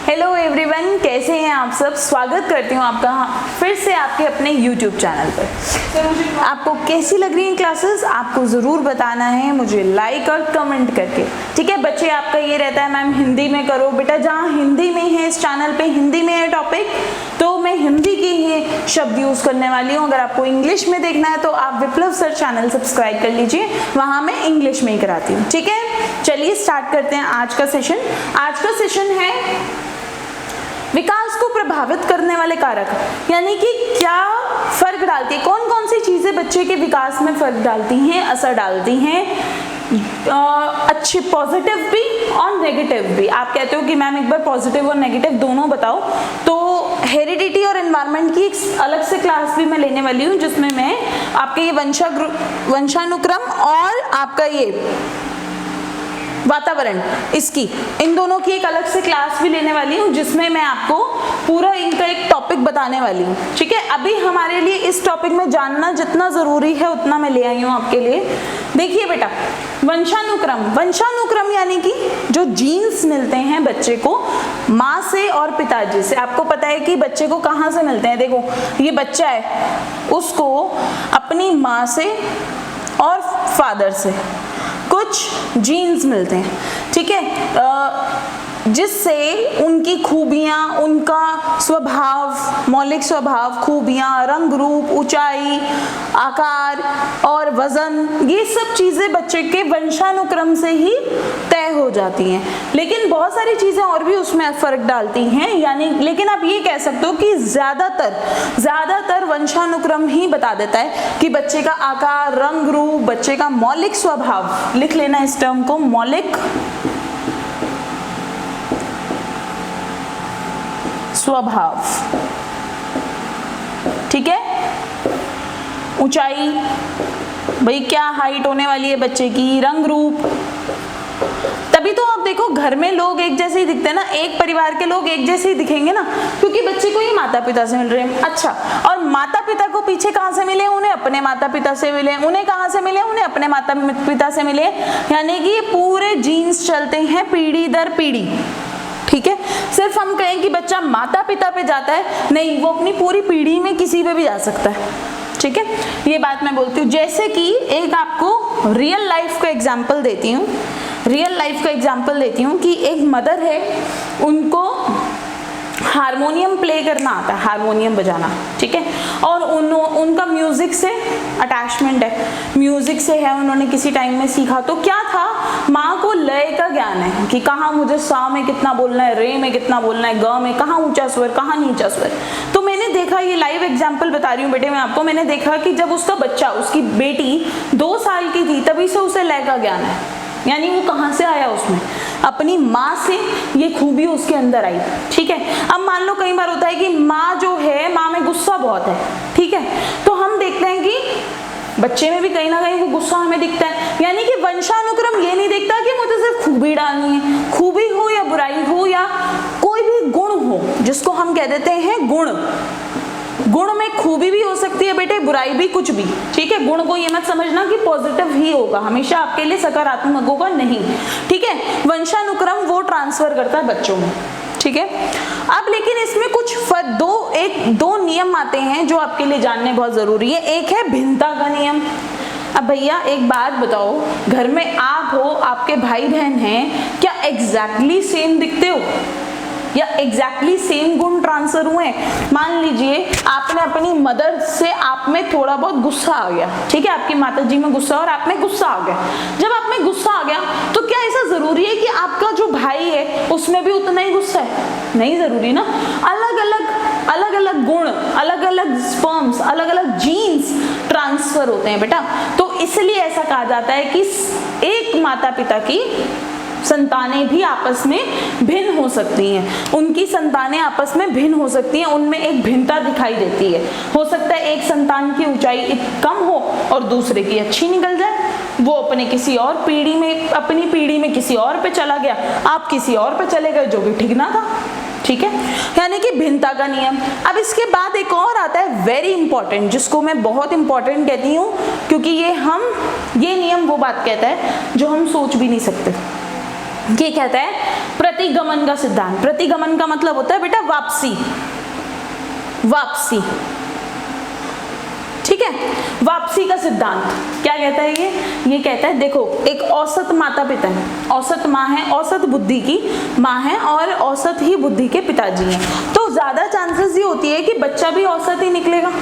Hello everyone, कैसे हैं आप सब। स्वागत करती हूँ आपका फिर से आपके अपने यूट्यूब चैनल पर। आपको कैसी लग रही हैं क्लासेस, आपको ज़रूर बताना है मुझे लाइक और कमेंट करके। ठीक है बच्चे, आपका ये रहता है मैम हिंदी में करो। बेटा जहाँ हिंदी में है, इस चैनल पे हिंदी में है टॉपिक, तो मैं हिंदी के ही शब्द यूज़ करने वाली हूँ। अगर आपको इंग्लिश में देखना है तो आप विप्लव सर चैनल सब्सक्राइब कर लीजिए, वहाँ मैं इंग्लिश में ही कराती हूँ। ठीक है, चलिए स्टार्ट करते हैं आज का सेशन। आज का सेशन है विकास को प्रभावित करने वाले कारक, यानी कि क्या फर्क डालती है, कौन कौन सी चीजें बच्चे के विकास में फर्क डालती हैं, असर डालती हैं, अच्छे पॉजिटिव भी और नेगेटिव भी। आप कहते हो कि मैम एक बार पॉजिटिव और नेगेटिव दोनों बताओ, तो हेरिडिटी और एनवायरनमेंट की एक अलग से क्लास भी मैं लेने वाली हूँ, जिसमें मैं आपके ये वंशानुक्रम और आपका ये वातावरण, इसकी इन दोनों की एक अलग से क्लास भी लेने वाली हूँ, जिसमें मैं आपको पूरा इनका एक टॉपिक बताने वाली हूँ। ठीक है, अभी हमारे लिए इस टॉपिक में जानना जितना जरूरी है उतना मैं ले आई हूँ आपके लिए। देखिए बेटा, वंशानुक्रम यानी कि जो जीन्स मिलते हैं बच्चे को माँ से और पिताजी से। आपको पता है कि बच्चे को कहाँ से मिलते हैं। देखो ये बच्चा है, उसको अपनी माँ से और फादर से कुछ जीन्स मिलते हैं। ठीक है, जिससे उनकी खूबियाँ, उनका स्वभाव, मौलिक स्वभाव, खूबियाँ, रंग रूप, ऊंचाई, आकार और वजन, ये सब चीज़ें बच्चे के वंशानुक्रम से ही तय हो जाती हैं। लेकिन बहुत सारी चीज़ें और भी उसमें फर्क डालती हैं, यानी लेकिन आप ये कह सकते हो कि ज़्यादातर वंशानुक्रम ही बता देता है कि बच्चे का आकार, रंग रूप, बच्चे का मौलिक स्वभाव, लिख लेना इस टर्म को, मौलिक स्वभाव। ठीक है, ऊंचाई, भाई क्या हाइट होने वाली है बच्चे की, रंग रूप। तभी तो आप देखो घर में लोग एक जैसे ही दिखते हैं ना, एक परिवार के लोग एक जैसे ही दिखेंगे ना, क्योंकि बच्चे को ये माता पिता से मिल रहे हैं। अच्छा, और माता पिता को पीछे कहाँ से मिले, उन्हें अपने माता पिता से मिले, उन्हें कहाँ से मिले, उन्हें अपने माता पिता से मिले, यानी कि पूरे जीन्स चलते हैं पीढ़ी दर पीढ़ी। ठीक है, सिर्फ हम कहें कि बच्चा माता पिता पे जाता है, नहीं, वो अपनी पूरी पीढ़ी में किसी पे भी जा सकता है। ठीक है, ये बात मैं बोलती हूँ। जैसे कि एक आपको रियल लाइफ का एग्जाम्पल देती हूँ, कि एक मदर है, उनको हारमोनियम प्ले करना आता है, हारमोनियम बजाना। ठीक है, और उनका म्यूजिक से अटैचमेंट है, म्यूजिक से है, उन्होंने किसी टाइम में सीखा। तो क्या था, माँ को लय का ज्ञान है कि कहाँ मुझे सा में कितना बोलना है, रे में कितना बोलना है, ग में कहाँ ऊंचा स्वर, कहाँ नीचा स्वर। तो मैंने देखा, ये लाइव एग्जाम्पल बता रही हूँ बेटे मैं आपको, मैंने देखा कि जब उसका बच्चा, उसकी बेटी 2 साल की थी, तभी से उसे लय का ज्ञान है। यानी वो कहाँ से आया, उसमें अपनी माँ से ये खूबी उसके अंदर आई। ठीक है, अब मान लो कई बार होता है कि माँ जो है, माँ में गुस्सा बहुत है। ठीक है, तो हम देखते हैं कि बच्चे में भी कहीं ना कहीं वो गुस्सा हमें दिखता है। यानी कि वंशानुक्रम ये नहीं देखता कि मुझे सिर्फ खूबी डालनी है, खूबी हो या बुराई हो या कोई भी गुण हो, जिसको हम कह देते हैं गुण। गुण में खूबी भी हो सकती है बेटे, बुराई भी, कुछ भी। ठीक है, गुण को ये मत समझना कि पॉजिटिव ही होगा, हमेशा आपके लिए सकारात्मक होगा, नहीं। ठीक है, वंशानुक्रम वो ट्रांसफर करता है बच्चों में। ठीक है, अब लेकिन इसमें कुछ दो नियम आते हैं जो आपके लिए जानने बहुत जरूरी है। एक है भिन्नता का नियम। अब भैया एक बात बताओ, घर में आप हो, आपके भाई बहन हैं, क्या एग्जैक्टली सेम दिखते हो या एग्जैक्टली सेम गुण ट्रांसफर हुए? मान लीजिए आपने अपनी मदर से, आप में थोड़ा बहुत गुस्सा आ गया। ठीक है, आपकी माताजी में गुस्सा और आप में गुस्सा आ गया। जब आप में गुस्सा आ गया तो क्या ऐसा जरूरी है कि आपका जो भाई है उसमें भी उतना ही गुस्सा है? नहीं जरूरी ना। अलग अलग गुण, अलग अलग स्पर्म्स, अलग अलग जीन्स ट्रांसफर होते हैं बेटा। तो इसलिए ऐसा कहा जाता है कि एक माता पिता की संतानें भी आपस में भिन्न हो सकती हैं, उनकी संतानें आपस में भिन्न हो सकती हैं, उनमें एक भिन्नता दिखाई देती है। हो सकता है एक संतान की ऊंचाई कम हो और दूसरे की अच्छी निकल जाए, वो अपनी पीढ़ी में किसी और पे चला गया, आप किसी और पे चले गए, जो भी ठीक ना था। ठीक है, यानी कि भिन्नता का नियम। अब इसके बाद एक और आता है वेरी इंपॉर्टेंट, जिसको मैं बहुत इंपॉर्टेंट कहती हूँ, क्योंकि ये नियम वो बात कहता है जो हम सोच भी नहीं सकते। ये कहता है प्रतिगमन का सिद्धांत। प्रतिगमन का मतलब होता है बेटा वापसी, वापसी, ठीक है। वापसी का सिद्धांत क्या कहता है ये कहता है देखो एक औसत माता पिता है, औसत माँ है, औसत बुद्धि की माँ है और औसत ही बुद्धि के पिताजी हैं, तो ज्यादा चांसेस ये होती है कि बच्चा भी औसत ही निकलेगा।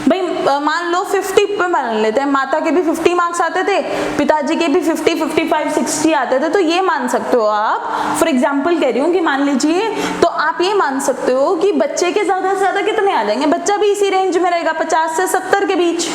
भाई मान लो 50 पे मान लेते हैं, माता के भी 50 मार्क्स आते थे, पिताजी के भी 50, 55, 60 आते थे, तो ये मान सकते हो आप, फॉर एग्जांपल कह रही हूँ कि मान लीजिए, तो आप ये मान सकते हो कि बच्चे के ज्यादा से ज्यादा कितने आ जाएंगे, बच्चा भी इसी रेंज में रहेगा 50 से 70 के बीच,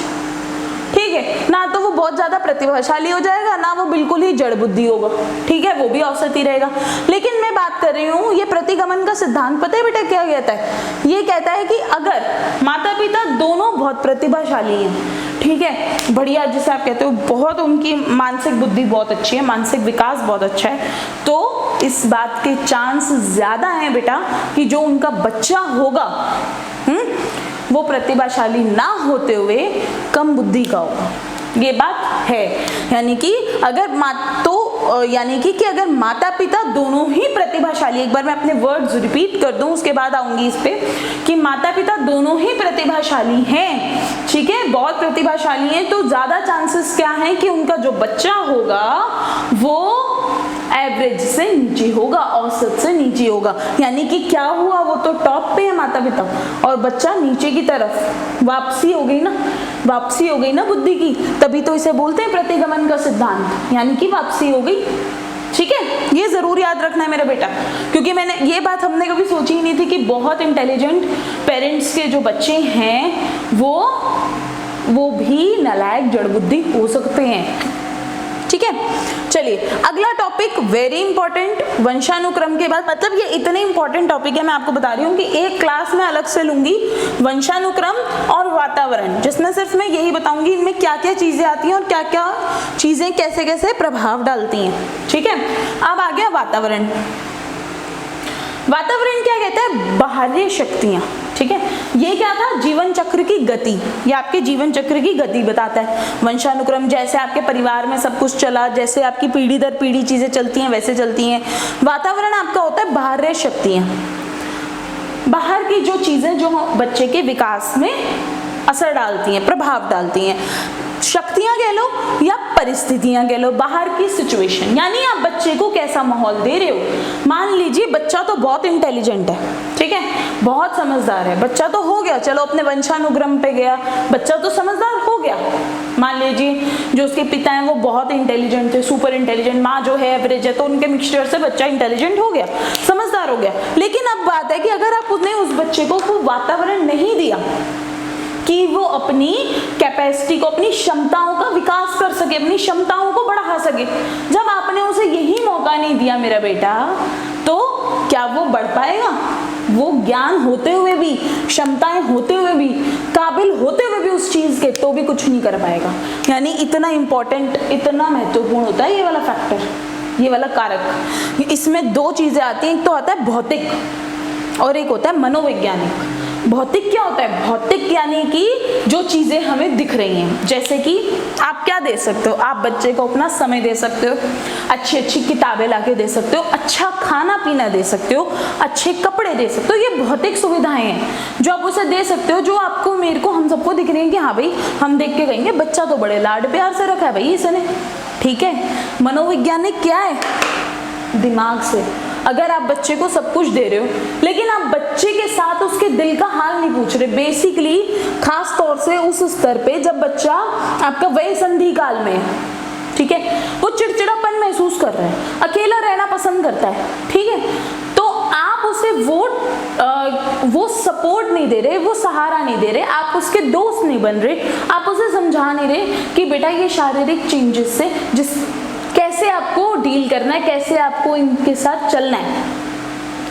ठीक है। ना तो वो बहुत ज्यादा प्रतिभाशाली हो जाएगा, ना वो बिल्कुल ही जड़ बुद्धि होगा, ठीक है, वो भी औसत ही रहेगा। लेकिन मैं बात कर रही हूँ ये प्रतिगमन का सिद्धांत, पता है बेटा क्या कहता है, ये कहता है कि अगर माता पिता दोनों बहुत प्रतिभाशाली हैं, ठीक है, बढ़िया, जिसे आप कहते हो बहुत उनकी मानसिक बुद्धि बहुत अच्छी है, मानसिक विकास बहुत अच्छा है, तो इस बात के चांस ज्यादा हैं बेटा कि जो उनका बच्चा होगा वो प्रतिभाशाली ना होते हुए कम बुद्धि का होगा। ये बात है, यानी कि अगर अगर माता पिता दोनों ही प्रतिभाशाली, एक बार मैं अपने वर्ड्स रिपीट कर दूं उसके बाद आऊंगी इस पे, कि माता पिता दोनों ही प्रतिभाशाली हैं, ठीक है, बहुत प्रतिभाशाली हैं, तो ज्यादा चांसेस क्या है कि उनका जो बच्चा होगा वो एवरेज से नीचे होगा, औसत से नीचे होगा। यानी कि क्या हुआ, वो तो टॉप पे है माता पिता और बच्चा नीचे की तरफ, वापसी हो गई ना, वापसी हो गई ना बुद्धि की, तभी तो इसे बोलते हैं प्रतिगमन का सिद्धांत, यानी कि वापसी हो गई, ठीक है। ये जरूर याद रखना है मेरा बेटा, क्योंकि मैंने ये बात हमने कभी सोची ही नहीं थी कि बहुत इंटेलिजेंट पेरेंट्स के जो बच्चे हैं वो भी नालायक जड़ बुद्धि हो सकते हैं, ठीक है। चलिए अगला टॉपिक वेरी इंपॉर्टेंट, वंशानुक्रम के बाद, मतलब ये इतने इंपॉर्टेंट टॉपिक है, मैं आपको बता रही हूँ कि एक क्लास में अलग से लूंगी वंशानुक्रम और वातावरण, जिसमें सिर्फ मैं यही बताऊंगी इनमें क्या क्या चीजें आती हैं और क्या क्या चीजें कैसे कैसे प्रभाव डालती हैं, ठीक है। अब आ गया वातावरण। वातावरण क्या कहता है, बाहरी शक्तियां, ठीक है। ये क्या था, जीवन चक्र की गति, ये आपके जीवन चक्र की गति बताता है। वंशानुक्रम जैसे आपके परिवार में सब कुछ चला, जैसे आपकी पीढ़ी दर पीढ़ी चीजें चलती हैं वैसे चलती हैं। वातावरण आपका होता है बाहरी शक्तियां, बाहर की जो चीजें जो बच्चे के विकास में असर डालती हैं, प्रभाव डालती हैं, शक्तियां कह लो या परिस्थितियां कह लो, बाहर की सिचुएशन, यानी आप बच्चे को कैसा माहौल दे रहे हो। मान लीजिए बच्चा तो बहुत इंटेलिजेंट है, ठीक है, बहुत समझदार है, बच्चा तो हो गया, चलो अपने वंशानुक्रम पे गया, बच्चा तो समझदार हो गया। मान लीजिए जो उसके पिता हैं वो बहुत इंटेलिजेंट थे, सुपर इंटेलिजेंट, माँ जो है एवरेज है, तो उनके मिक्सचर से बच्चा इंटेलिजेंट हो गया, समझदार हो गया। लेकिन अब बात है कि अगर आप उस बच्चे को वातावरण नहीं दिया कि वो अपनी कैपेसिटी को, अपनी क्षमताओं का विकास कर सके, अपनी क्षमताओं को बढ़ा सके, जब आपने उसे यही मौका नहीं दिया मेरा बेटा, तो क्या वो बढ़ पाएगा? वो ज्ञान होते हुए भी, क्षमताएं होते हुए भी, काबिल होते हुए भी उस चीज के, तो भी कुछ नहीं कर पाएगा। यानी इतना इंपॉर्टेंट, इतना महत्वपूर्ण होता है ये वाला फैक्टर, ये वाला कारक। इसमें दो चीजें आती हैं, एक तो आता है भौतिक और एक होता है मनोवैज्ञानिक। भौतिक क्या होता है? भौतिक यानी कि जो चीजें हमें दिख रही हैं, जैसे कि आप क्या दे सकते हो, आप बच्चे को अपना समय दे सकते हो, अच्छी अच्छी किताबें लाके दे सकते हो, अच्छा खाना पीना दे सकते हो, अच्छे कपड़े दे सकते हो। ये भौतिक सुविधाएं हैं जो आप उसे दे सकते हो, जो आपको, मेरे को, हम सबको दिख रही है कि हाँ भाई, हम देख के कहेंगे बच्चा तो बड़े लाड प्यार से रखा है भाई इसने, ठीक है। मनोवैज्ञानिक क्या है? दिमाग से। अगर आप बच्चे को सब कुछ दे रहे हो, लेकिन आप बच्चे के साथ उसके दिल का हाल नहीं पूछ रहे, बेसिकली खास तौर से उस स्तर पे जब बच्चा आपका वय संधि काल में है, ठीक है, वो चिड़चिड़ापन महसूस कर रहा है, अकेला रहना पसंद करता है, ठीक है, तो आप उसे वो सपोर्ट नहीं दे रहे, वो सहारा नहीं दे रहे, आप उसके दोस्त नहीं बन रहे, आप उसे समझा नहीं रहे कि बेटा ये शारीरिक चेंजेस से कैसे आपको डील करना है, कैसे आपको इनके साथ चलना है,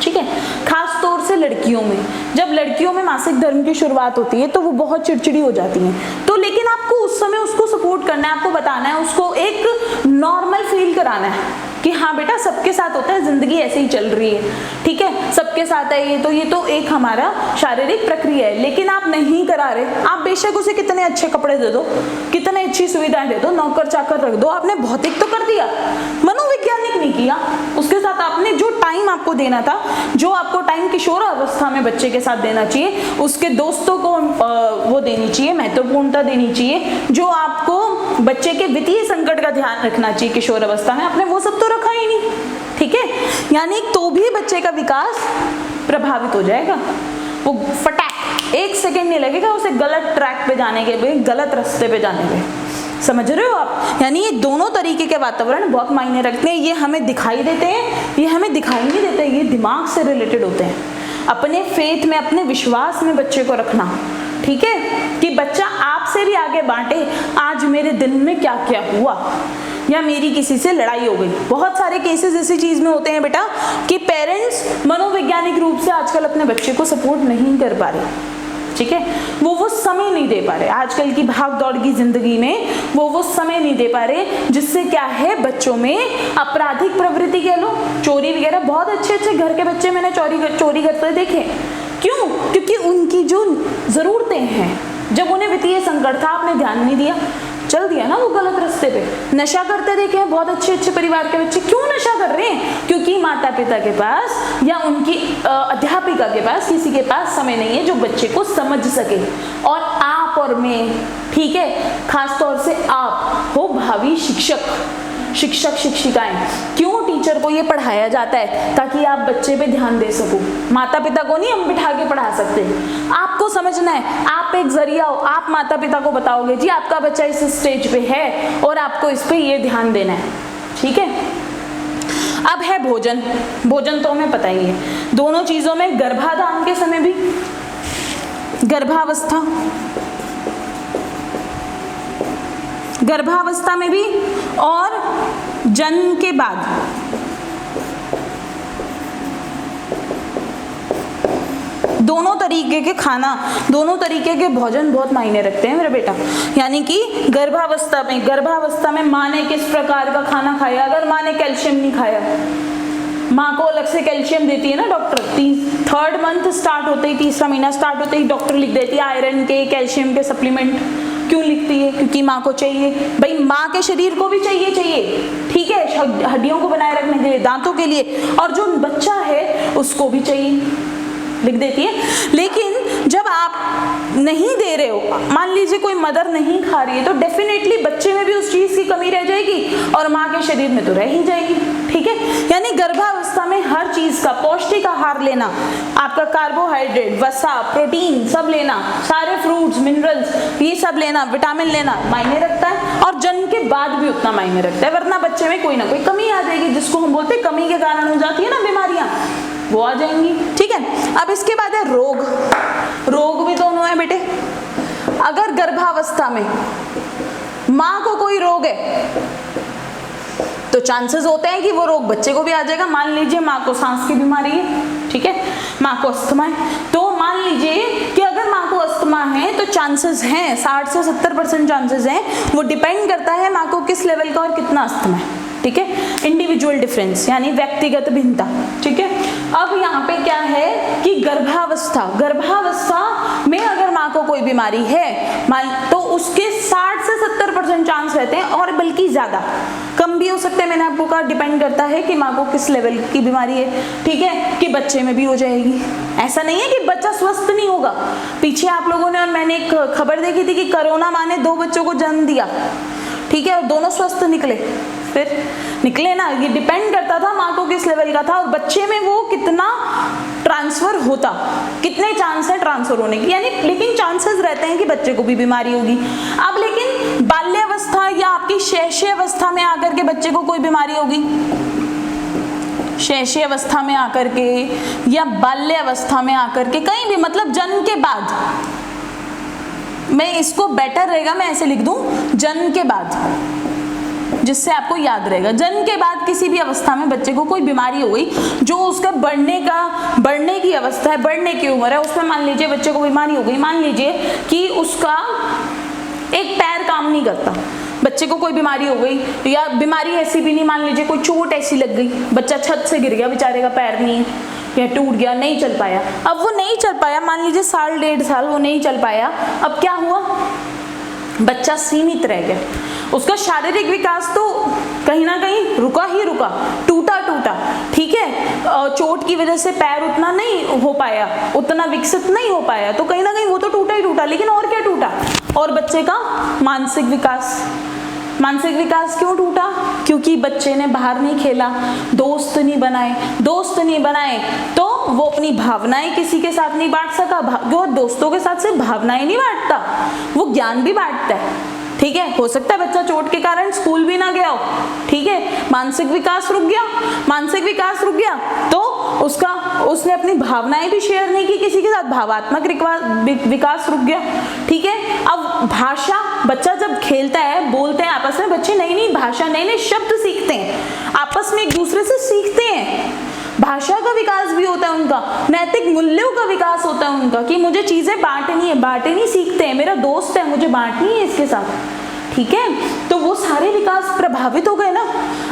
ठीक है। खास तौर से लड़कियों में, जब लड़कियों में मासिक धर्म की शुरुआत होती है तो वो बहुत चिड़चिड़ी हो जाती हैं, तो लेकिन आपको उस समय उसको सपोर्ट करना है, आपको बताना है, उसको एक नॉर्मल फील कराना है कि हाँ बेटा सबके साथ होता है, जिंदगी ऐसे ही चल रही है, ठीक है, सबके साथ है ये तो एक हमारा शारीरिक प्रक्रिया है। लेकिन आप नहीं करा रहे, आप बेशक उसे कितने अच्छे कपड़े दे दो, कितने अच्छी सुविधाएं दे दो, नौकर चाकर रख दो, आपने भौतिक तो कर दिया, मनोवैज्ञानिक नहीं किया। उसके साथ आपने जो टाइम आपको देना था, जो आपको टाइम किशोर अवस्था में बच्चे के साथ देना चाहिए, उसके दोस्तों को वो देनी चाहिए, महत्वपूर्णता देनी चाहिए, जो आपको बच्चे के वित्तीय संकट का ध्यान रखना चाहिए किशोर अवस्था में, आपने वो सब तो रखा ही नहीं, ठीक है। यानी तो भी बच्चे का विकास प्रभावित हो जाएगा। वो फटाक 1 सेकेंड नहीं लगेगा उसे गलत ट्रैक पे जाने के, गलत रास्ते पे जाने के, समझ रहे हो आप। यानी ये दोनों तरीके के वातावरण बहुत मायने रखते हैं। ये हमें दिखाई देते हैं, ये हमें दिखाई नहीं देते, ये दिमाग से रिलेटेड होते हैं। अपने फेथ में, अपने विश्वास में बच्चे को रखना, ठीक है, कि बच्चा आपसे भी आगे बांटे, आज मेरे दिन में क्या क्या हुआ, या मेरी किसी से लड़ाई हो गई। बहुत सारे केसेस ऐसी चीज में होते हैं बेटा कि पेरेंट्स मनोवैज्ञानिक रूप से आजकल अपने बच्चे को सपोर्ट नहीं कर पा रहे, ठीक है, वो समय नहीं दे पा रहे। आजकल की भाग दौड़ की जिंदगी में वो समय नहीं दे पा रहे, जिससे क्या है बच्चों में आपराधिक प्रवृत्ति कह लो, चोरी वगैरह। बहुत अच्छे घर के बच्चे मैंने चोरी करते देखे। क्यों? क्योंकि उनकी जो जरूरतें हैं, जब उन्हें वित्तीय संकट था, आपने ध्यान नहीं दिया, चल दिया ना वो गलत रास्ते पे। नशा करते देखे हैं बहुत अच्छे परिवार के बच्चे। क्यों नशा कर रहे हैं? क्योंकि माता पिता के पास या उनकी अध्यापिका के पास, किसी के पास समय नहीं है जो बच्चे को समझ सके। और आप और मैं, ठीक है, खास तौर से आप हो भावी शिक्षक शिक्षिकाएं। क्यों टीचर को ये पढ़ाया जाता है? ताकि आप बच्चे पे ध्यान दे सको। माता पिता को नहीं हम बिठा के पढ़ा सकते, आपको समझना है, आप एक जरिया हो। आप माता पिता को बताओगे जी आपका बच्चा इस स्टेज पे है और आपको इस पे ये ध्यान देना है, ठीक है। अब है भोजन तो हमें पता ही है। दोनों चीजों में, गर्भाधान के समय भी, गर्भावस्था में भी और जन्म के बाद, दोनों तरीके के खाना, दोनों तरीके के भोजन बहुत मायने रखते हैं मेरे बेटा। यानी कि गर्भावस्था में माँ ने किस प्रकार का खाना खाया। अगर माँ ने कैल्शियम नहीं खाया, माँ को अलग से कैल्शियम देती है ना डॉक्टर, 3rd मंथ स्टार्ट होते ही, 3रा महीना स्टार्ट होते ही डॉक्टर लिख देती है आयरन के, कैल्शियम के सप्लीमेंट। क्यों लिखती है? क्योंकि माँ को चाहिए भाई, माँ के शरीर को भी चाहिए, ठीक है, हड्डियों को बनाए रखने के लिए, दांतों के लिए, और जो बच्चा है उसको भी चाहिए, लिख देती है। लेकिन जब आप नहीं दे रहे हो, मान लीजिए कोई मदर नहीं खा रही है, तो डेफिनेटली बच्चे में भी उस चीज की कमी रह जाएगी और माँ के शरीर में तो रह ही जाएगी, ठीक है। यानी गर्भावस्था में हर चीज का पौष्टिक आहार लेना, आपका कार्बोहाइड्रेट, वसा, प्रोटीन सब लेना, सारे फ्रूट्स, मिनरल्स ये सब लेना, विटामिन लेना मायने रखता है। और जन्म के बाद भी उतना मायने रखता है, वरना बच्चे में कोई ना कोई कमी आ जाएगी, जिसको हम बोलते हैं कमी के कारण हो जाती है ना बीमारियां, वो आ जाएंगी, ठीक है। अब इसके बाद है रोग भी दोनों है बेटे। अगर गर्भावस्था में माँ को कोई रोग है तो चांसेस होते हैं कि वो रोग बच्चे को भी आ जाएगा। मान लीजिए माँ को सांस की बीमारी है, ठीक है, माँ को अस्थमा है, तो मान लीजिए कि अगर माँ को अस्थमा है तो चांसेस हैं 60 से 70% चांसेस हैं। वो डिपेंड करता है माँ को किस लेवल का और कितना अस्थमा है, ठीक है, इंडिविजुअल डिफरेंस यानी व्यक्तिगत भिन्नता, ठीक है। अब यहाँ पे क्या है कि गर्भावस्था में अगर माँ को कोई बीमारी है तो उसके 60 से 70% चांस रहते हैं, और बल्कि ज्यादा, कम भी हो सकते हैं। मैंने आपको कहा डिपेंड करता है कि माँ को किस लेवल की बीमारी है, ठीक है, कि बच्चे में भी हो जाएगी। ऐसा नहीं है कि बच्चा स्वस्थ नहीं होगा। पीछे आप लोगों ने और मैंने एक खबर देखी थी कि कोरोना माँ ने 2 बच्चों को जन्म दिया, ठीक है, और दोनों स्वस्थ निकले, फिर निकले ना। ये डिपेंड करता था माँ को किस लेवल का था और बच्चे में वो कितना ट्रांसफर होता, कितने चांस है ट्रांसफर होने की, यानी लेकिन चांसेस रहते हैं कि बच्चे को भी बीमारी होगी। अब लेकिन बाल्यावस्था या आपकी शैशवावस्था में आकर के बच्चे को कोई बीमारी होगी, शैशवावस्था में आकर के या बाल्यावस्था में आकर के, कहीं भी, मतलब जन्म के बाद, मैं इसको बेटर रहेगा मैं ऐसे लिख दूं, जन्म के बाद, जिससे आपको याद रहेगा। जन्म के बाद किसी भी अवस्था में बच्चे को कोई बीमारी हो गई, जो उसका बढ़ने की अवस्था है, बढ़ने की उम्र है, उसमें मान लीजिए बच्चे को बीमारी हो गई। मान लीजिए कि उसका एक पैर काम नहीं करता, बच्चे को कोई बीमारी हो गई, या बीमारी ऐसी भी नहीं, मान लीजिए कोई चोट ऐसी लग गई, बच्चा छत से गिर गया, बेचारे का पैर नहीं है या टूट गया, नहीं चल पाया, अब वो नहीं चल पाया, मान लीजिए साल 1.5 साल वो नहीं चल पाया, अब क्या हुआ, बच्चा सीमित रह गया, उसका शारीरिक विकास तो कहीं ना कहीं रुका ही रुका, टूटा टूटा, ठीक है, चोट की वजह से पैर उतना नहीं हो पाया, उतना विकसित नहीं हो पाया, तो कहीं ना कहीं वो तो टूटा ही टूटा, लेकिन और क्या टूटा, और बच्चे का मानसिक विकास। मानसिक विकास क्यों टूटा? क्योंकि बच्चे ने बाहर नहीं खेला, दोस्त नहीं बनाए तो वो अपनी भावनाएं किसी के साथ नहीं बांट सका, वो दोस्तों के साथ सिर्फ भावनाएं नहीं बांटता, वो ज्ञान भी बांटता है, ठीक है। हो सकता है बच्चा चोट के कारण स्कूल भी ना गया हो, ठीक है, मानसिक विकास रुक गया तो उसने अपनी भावनाएं भी शेयर नहीं की किसी के साथ, भावात्मक विकास रुक गया, ठीक है। अब भाषा, बच्चा जब खेलता है, बोलते हैं आपस में, बच्चे नई नई भाषा, नए नए शब्द सीखते हैं, आपस में एक दूसरे से सीखते हैं, भाषा का विकास भी होता है उनका, नैतिक मूल्यों का विकास होता है उनका, कि मुझे चीजें बांटनी सीखते हैं, मेरा दोस्त है, मुझे बांटनी है इसके साथ, ठीक है। तो वो सारे विकास प्रभावित हो गए ना,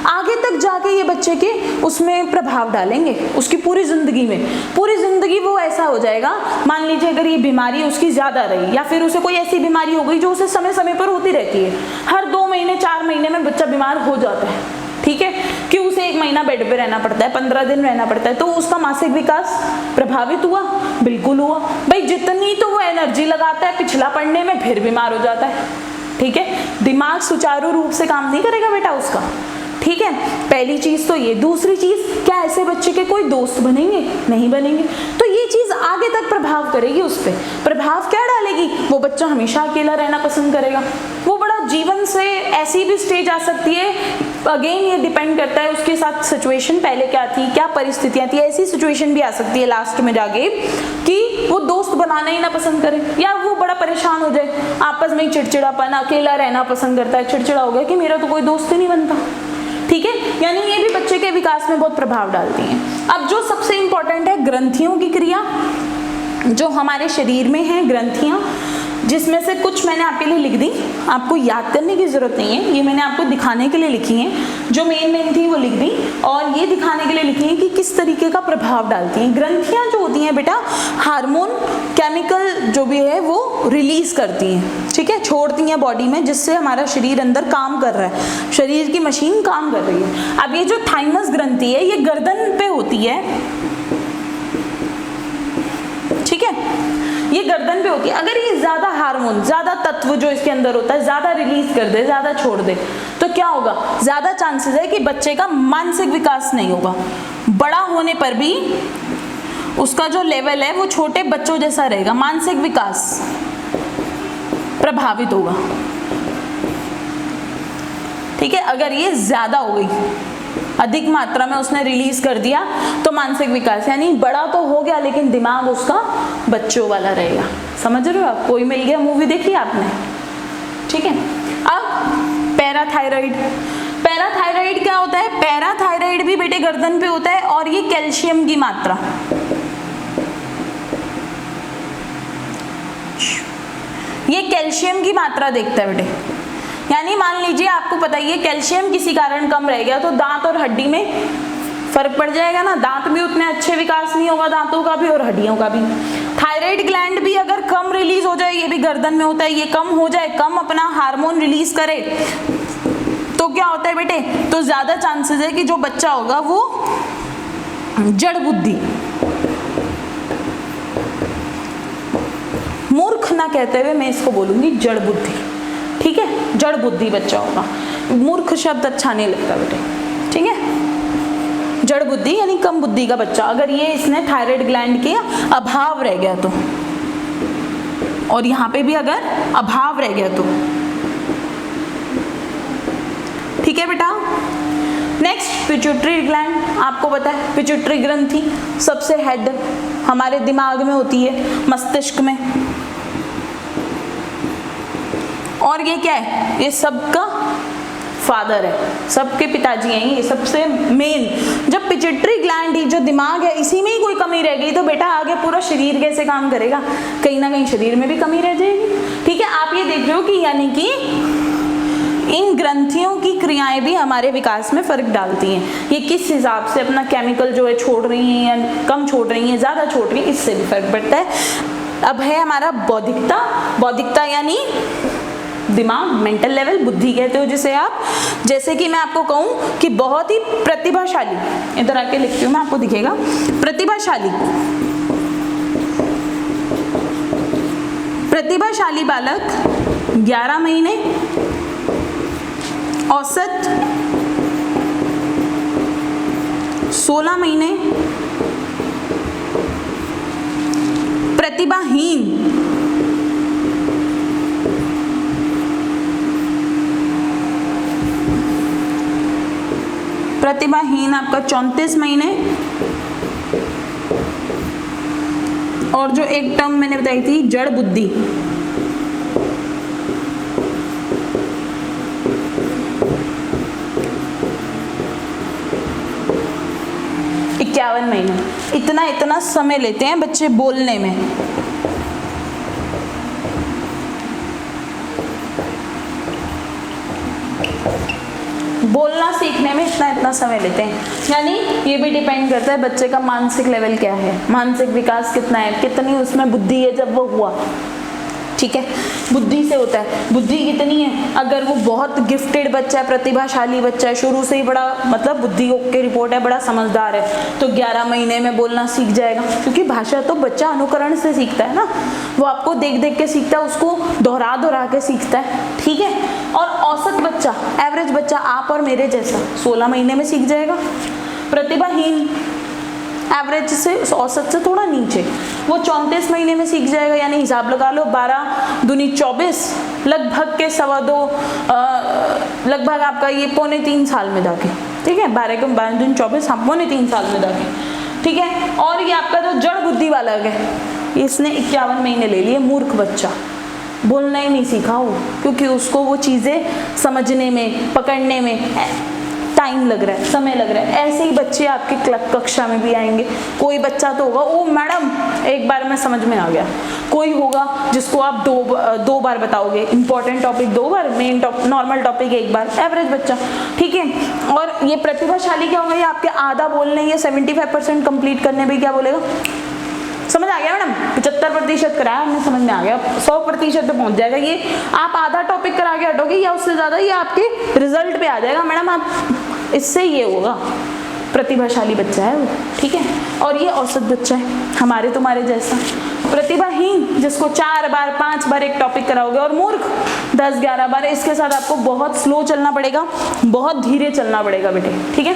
आगे तक जाके ये बच्चे के उसमें प्रभाव डालेंगे, उसकी पूरी जिंदगी वो ऐसा हो जाएगा। मान लीजिए अगर ये बीमारी उसकी ज्यादा रही, या फिर उसे कोई ऐसी बीमारी हो गई जो उसे समय समय पर होती रहती है, हर 2 महीने 4 महीने में बच्चा बीमार हो जाता है, ठीक है, कि उसे 1 महीना बेड पे रहना पड़ता है, 15 दिन रहना पड़ता है, तो उसका मानसिक विकास प्रभावित हुआ, बिल्कुल हुआ भाई। जितनी तो वो एनर्जी लगाता है पिछला पढ़ने में, फिर बीमार हो जाता है, ठीक है, दिमाग सुचारू रूप से काम नहीं करेगा बेटा उसका, ठीक है। पहली चीज तो ये। दूसरी चीज, क्या ऐसे बच्चे के कोई दोस्त बनेंगे? नहीं बनेंगे, तो ये चीज आगे तक प्रभाव करेगी उस पर। प्रभाव क्या डालेगी? वो बच्चा हमेशा अकेला रहना पसंद करेगा, वो बड़ा जीवन से ऐसी भी स्टेज आ सकती है, अगेन ये डिपेंड करता है उसके साथ सिचुएशन पहले क्या थी, क्या परिस्थितियां थी, ऐसी सिचुएशन भी आ सकती है लास्ट में जाके कि वो दोस्त बनाना ही ना पसंद करे, या वो बड़ा परेशान हो जाए, आपस में चिड़चिड़ापन, अकेला रहना पसंद करता है, चिड़चिड़ा हो गया कि मेरा तो कोई दोस्त ही नहीं बनता, ठीक है। यानी ये भी बच्चे के विकास में बहुत प्रभाव डालती हैं। अब जो सबसे इंपॉर्टेंट है, ग्रंथियों की क्रिया, जो हमारे शरीर में है ग्रंथियां, जिसमें से कुछ मैंने आपके लिए लिख दी, आपको याद करने की जरूरत नहीं है, ये मैंने आपको दिखाने के लिए लिखी हैं, जो मेन थी वो लिख दी, और ये दिखाने के लिए लिखी है कि किस तरीके का प्रभाव डालती हैं। ग्रंथियां जो होती हैं बेटा, हार्मोन, केमिकल जो भी है वो रिलीज करती हैं, ठीक है, छोड़ती हैं बॉडी में, जिससे हमारा शरीर अंदर काम कर रहा है, शरीर की मशीन काम कर रही है। अब ये जो थाइमस ग्रंथि है, ये गर्दन पे होती है, ठीक है, ये गर्दन पे होती है। अगर ये ज्यादा हार्मोन, ज्यादा तत्व जो इसके अंदर होता है ज्यादा रिलीज कर दे, ज्यादा छोड़ दे, तो क्या होगा? ज्यादा चांसेस है कि बच्चे का मानसिक विकास नहीं होगा, बड़ा होने पर भी उसका जो लेवल है वो छोटे बच्चों जैसा रहेगा, मानसिक विकास प्रभावित होगा, ठीक है। अगर ये ज्यादा हो गई, अधिक मात्रा में उसने रिलीज कर दिया, तो मानसिक विकास, यानी बड़ा तो हो गया लेकिन दिमाग उसका बच्चों वाला रहेगा। समझ रहे हो आप? कोई मिल गया मूवी देखी आपने, ठीक है। अब पैराथायराइड, पैराथायराइड क्या होता है? पैराथायराइड भी बेटे गर्दन पे होता है, और ये कैल्शियम की मात्रा, ये कैल्शियम की मात्रा देखता है बेटे। यानी मान लीजिए आपको पता ही है, कैल्शियम किसी कारण कम रह गया तो दांत और हड्डी में फर्क पड़ जाएगा ना, दांत भी उतने अच्छे विकास नहीं होगा, दांतों का भी और हड्डियों का भी। थायराइड ग्लैंड भी अगर कम रिलीज हो जाए, ये भी गर्दन में होता है, ये कम हो जाए, कम अपना हार्मोन रिलीज करे, तो क्या होता है बेटे? तो ज्यादा चांसेस है कि जो बच्चा होगा वो जड़ बुद्धि, मूर्ख ना कहते हुए मैं इसको बोलूंगी जड़ बुद्धि, ठीक है, जड़ बुद्धि बच्चा होगा। मूर्ख शब्द अच्छा नहीं लगता बेटे, ठीक है। जड़ बुद्धि यानी कम बुद्धि का बच्चा, अगर ये इसने थायराइड ग्लैंड के अभाव रह गया तो, और यहाँ पे भी अगर अभाव रह गया तो, ठीक है बेटा। नेक्स्ट पिट्यूटरी ग्लैंड, आपको पता है पिट्यूटरी ग्रंथि सबसे हेड हमारे दिमाग में होती है, मस्तिष्क में, और ये क्या है? ये सबका फादर है, सबके पिताजी हैं ये, सबसे मेन। जब पिट्यूटरी ग्लैंड जो दिमाग है इसी में ही कोई कमी रह गई तो बेटा आगे पूरा शरीर कैसे काम करेगा? कहीं ना कहीं शरीर में भी कमी रह जाएगी, ठीक है। आप ये देख रहे हो कि यानी कि इन ग्रंथियों की क्रियाएं भी हमारे विकास में फर्क डालती हैं। ये किस हिसाब से अपना केमिकल जो है छोड़ रही हैं या कम छोड़ रही हैं, ज़्यादा छोड़ रही हैं, इससे भी फर्क पड़ता है। अब है हमारा बौद्धिकता। बौद्धिकता यानी दिमाग, मेंटल लेवल, बुद्धि कहते हो जिसे आप। जैसे कि मैं आपको कहूँ कि बहुत ही प्रतिभाशाली, इधर आके लिखती हूँ मैं, आपको दिखेगा। प्रतिभाशाली बालक 11 महीने, औसत 16 महीने, प्रतिभाहीन आपका 34 महीने, और जो एक टर्म मैंने बताई थी जड़ बुद्धि, महीने। इतना समय लेते हैं बच्चे बोलने में। बोलना सीखने में इतना समय लेते हैं। यानी ये भी डिपेंड करता है बच्चे का मानसिक लेवल क्या है, मानसिक विकास कितना है, कितनी उसमें बुद्धि है जब वो हुआ। ठीक है, बुद्धि से होता है, बुद्धि कितनी है। अगर वो बहुत गिफ्टेड बच्चा है, प्रतिभाशाली बच्चा है, शुरू से ही बड़ा मतलब बुद्धि की रिपोर्ट है, बड़ा समझदार है, तो 11 महीने में बोलना सीख जाएगा। क्योंकि भाषा तो बच्चा अनुकरण से सीखता है ना, वो आपको देख देख के सीखता है, उसको दोहरा के सीखता है। ठीक है, और औसत बच्चा, एवरेज बच्चा आप और मेरे जैसा 16 महीने में सीख जाएगा। प्रतिभाहीन एवरेज से, औसत से थोड़ा नीचे, वो 34 महीने में सीख जाएगा। यानी हिसाब लगा लो 12 दूनी 24, लगभग के 2.25 लगभग आपका ये 2.25 साल में जाके। ठीक है, 12 के 12 दूनी 24, हाँ 2.25 साल में जाके। ठीक है, और ये आपका जो जड़ बुद्धि वाला है, इसने 51 महीने ले लिए। मूर्ख बच्चा, बोलना ही नहीं सीखा वो, क्योंकि उसको वो चीज़ें समझने में, पकड़ने में टाइम लग रहा है, समय लग रहा है। ऐसे ही बच्चे आपके कक्षा में भी आएंगे। कोई बच्चा तो होगा, ओ मैडम एक बार में समझ में आ गया। कोई होगा जिसको आप दो बार बताओगे, इंपॉर्टेंट टॉपिक 2 बार, मेन नॉर्मल टॉपिक 1 बार, एवरेज बच्चा। ठीक है, और ये प्रतिभाशाली क्या होगा, ये आपके आधा बोलने या 75% कंप्लीट करने में क्या बोलेगा, समझ आ गया मैडम, 75% कराया हमने, समझ में आ गया, 100% पे पहुंच जाएगा। ये आप आधा टॉपिक करा के हटोगे या उससे ज्यादा, ये आपके रिजल्ट पे आ जाएगा मैडम, आप इससे ये होगा, प्रतिभाशाली बच्चा है वो। ठीक है, और ये औसत बच्चा है हमारे तुम्हारे जैसा। प्रतिभाहीन जिसको 4 बार 5 बार एक टॉपिक कराओगे, और मूर्ख 10-11 बार। इसके साथ आपको बहुत स्लो चलना पड़ेगा, बहुत धीरे चलना पड़ेगा बेटे। ठीक है,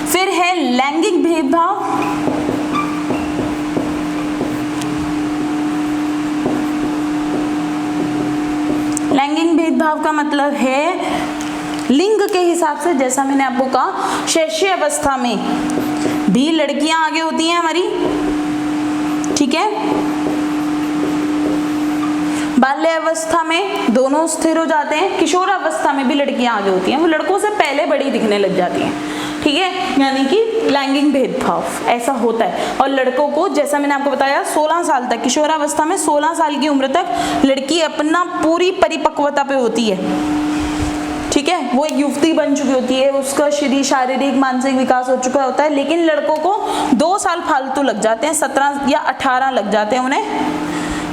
फिर है लैंगिक भेदभाव। लैंगिक भेदभाव का मतलब है लिंग के हिसाब से, जैसा मैंने आपको कहा, शैशव अवस्था में भी लड़कियां आगे होती हैं हमारी। ठीक है, बाल्यावस्था में दोनों स्थिर हो जाते हैं, किशोरावस्था में भी लड़कियां आगे होती हैं, वो लड़कों से पहले बड़ी दिखने लग जाती हैं। ठीक है, यानी कि लैंगिक भेदभाव ऐसा होता है। और लड़कों को, जैसा मैंने आपको बताया, 16 साल तक, किशोरावस्था में 16 साल की उम्र तक लड़की अपना पूरी परिपक्वता पे होती है। ठीक है, वो एक युवती बन चुकी होती है, उसका शारीरिक मानसिक विकास हो चुका होता है। लेकिन लड़कों को 2 साल फालतू लग जाते हैं, 17 या 18 लग जाते हैं उन्हें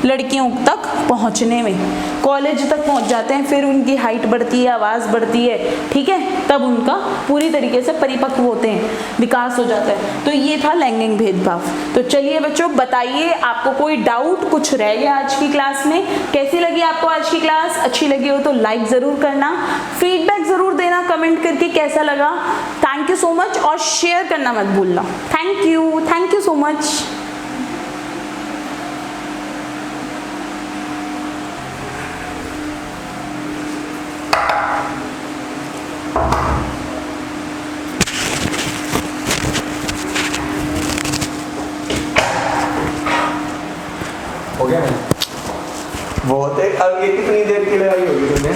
लड़कियों तक पहुंचने में, कॉलेज तक पहुंच जाते हैं, फिर उनकी हाइट बढ़ती है, आवाज़ बढ़ती है। ठीक है, तब उनका पूरी तरीके से परिपक्व होते हैं, विकास हो जाता है। तो ये था लैंगिक भेदभाव। तो चलिए बच्चों, बताइए आपको कोई डाउट कुछ रह गया आज की क्लास में? कैसी लगी आपको आज की क्लास? अच्छी लगी हो तो लाइक ज़रूर करना, फीडबैक ज़रूर देना कमेंट करके कैसा लगा। थैंक यू सो मच, और शेयर करना मत भूलना। Thank you so much. हो गया बहुत है। अब ये कितनी देर की लगाई होगी तुमने?